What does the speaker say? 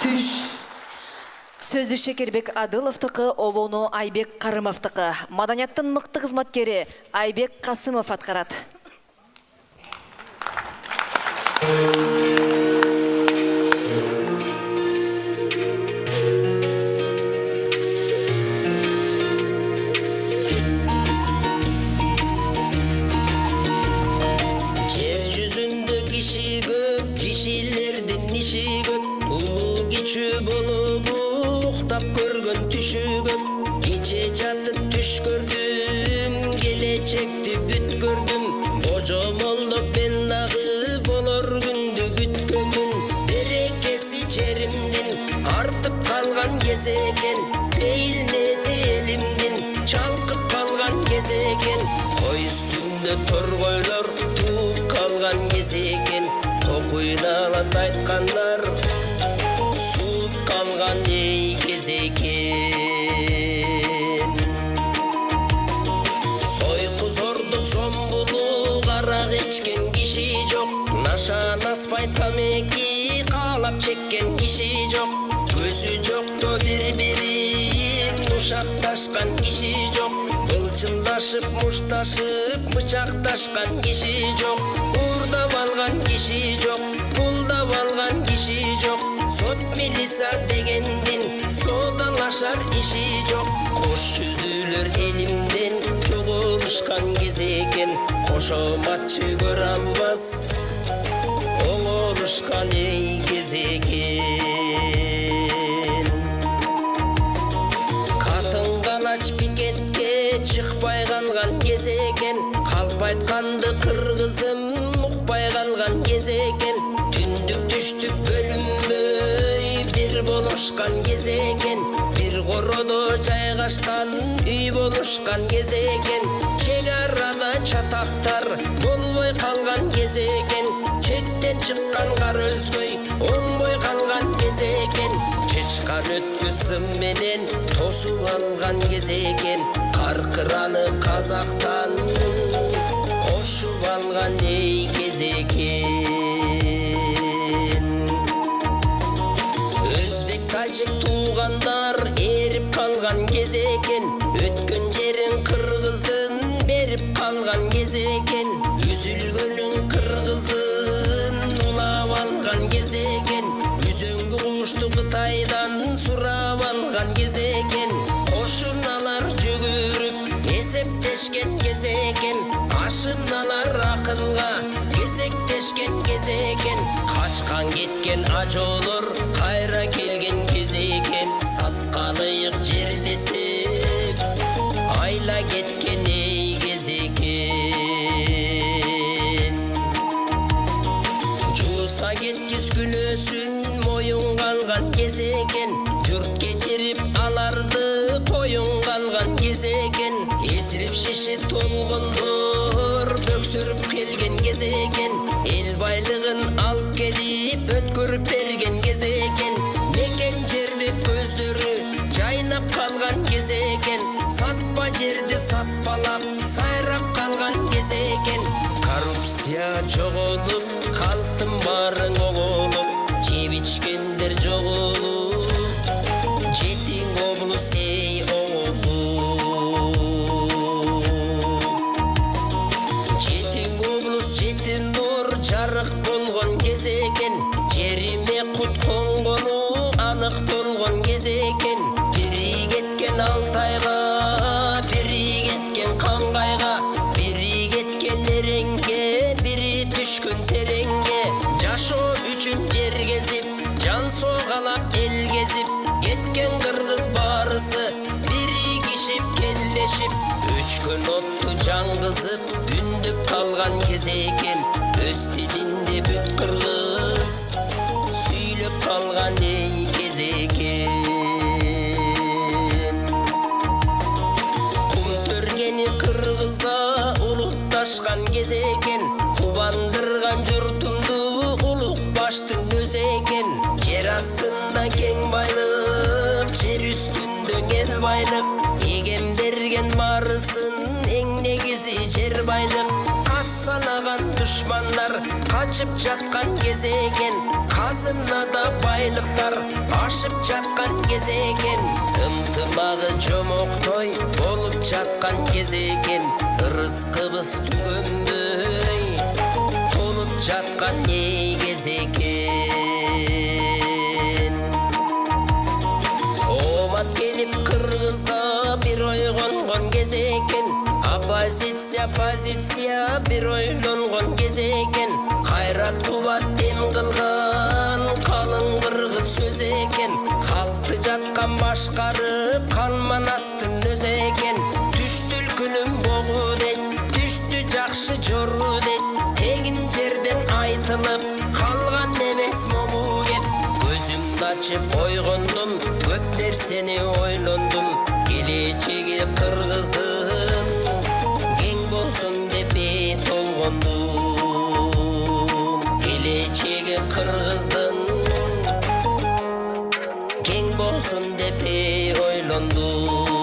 Түш. Сөзі Шекербек Адыловтықы, Овону Айбек Қарымовтықы. Маданияттың мықты қызматкері Айбек Қасымов атқарады. Жер жүзінде киши көп, кишилердин иши көп. Улуу кичүү болуп уктап көргөн түшү көп. Кече жатып түш көрдүм, келечекти бүт көрдүм. Божомолдоп мен дагы болор күндү күткөнмүн. Берекеси жеримдин артып калган кез экен. Бейилнети элимдин чалкып калган кез экен. Кой үстүндө торгойлор тууп калган кез экен. Кокуйналат айткандар сууп калган эй кез экен. Сойку зордук зомбулук арак ичкен киши жок. Наша наспай тамеки каалап чеккен киши жок. Көзү жокто бири-бирин ушакташкан киши жок. Былчылдашып мушташып бычакташкан киши жок. Уурдап алган киши жок, пулдап алган киши жок. Сот милиса дегендин содалашар иши жок. Кош жүздүүлөр элимден жоголушкан кез экен. Кошоматчы көрө албас оңорушкан эй кез экен. Катын-калач пикетке чыкпай калган кез экен. Калп айтканды кыргызым укпай калган кез экен. Түндүк түштүк бөлүнбөй бир болушкан кез экен. Бир коrodо жайгашкан үй болушкан кез экен. Чек арада чатактар болбой калган кез экен. Чектен чыккан кар өзгөй оңбой калган кез экен. Чычкан өткү сым менен тосуп алган кез экен. Каркыраны казактан кошуп алган эй кез экен. Өзбек тажик туугандар эрип калган кез экен. Өткөн жерин кыргыздын берип калган кез экен. Үзүлгөнүн кыргыздын улап алган кез экен. Үзөңгү кушту Кытайдан сурап алган кез экен. Кошуналар жүгүрүп эсептешкен кез экен. Ашыналар акылга кезектешкен кез экен. Качкан кеткен ажоолор кайра келген кез экен. Саткалыйык жердестеп айла кеткен эй кез экен. Жууса кеткиз күнөөсүн моюн калган кез экен. Журт кечирип аларды коюн калган кез экен. Эсирип шиши толгондор бөксүрүп келген кез экен. Эл байлыгын алып келип өткөрүп берген кез экен. Мекен жерди көздөрү жайнап калган кез экен. Сатпа жерди сатпалап сайрап калган кез экен. Коррупция жоголуп калктын баарын оголуп. Жеп ичкендер жоголуп жетиң облус эй оңолуп. Жетиң облус жетин нур жарык болгон кез экен. Жериме кут конгону анык болгон кез экен. Бири кеткен Алтайга, бири кеткен Кангайга, бири кеткен Эреңге, бири түшкөн тереңге. Жашоо үчүн жер кезип, жан согалап эл кезип, кеткен кыргыз баарысы биригишип келдешип. Өчкөн отту жаңгызып үндөп калган кез экен. Өз тилинде бүт кыргыз сүйлөп калган эй кез экен. Кум төргени кыргызга улутташкан кез экен. Кубандырган журтумду улук баштын өзү экен. Жер астында кең байлык, жер үстүндө эл байлык. Эгем берген баарысын эң негизи жер байлык. Санаган душмандар качып жаткан кез экен. Казынада байлыктар ашып жатқан кез екен, ынтымағы жомоқтой болып жатқан кез екен, ырыс қыбыс түгенбей толып жатқан не кез екен. Омат келіп қырғызға бір ой қонған кез екен, оппозиция бір ойлонған кез екен, қайрат қуат дем қылған қалың қырғыз сөз екен, халықты жатқан башқарып қан манастың өз екен. Түшті күнім боғу дейт, түшті жақшы жору дейт, тегін жерден айтылып қалған емес могу кеп. Көзімді ашып ойғондым, көп нәрсені ойлондым, келечеги қырғыздың кең болсын деп толғондум. Келечеги қырғыздың кең болсын деп ойлондум.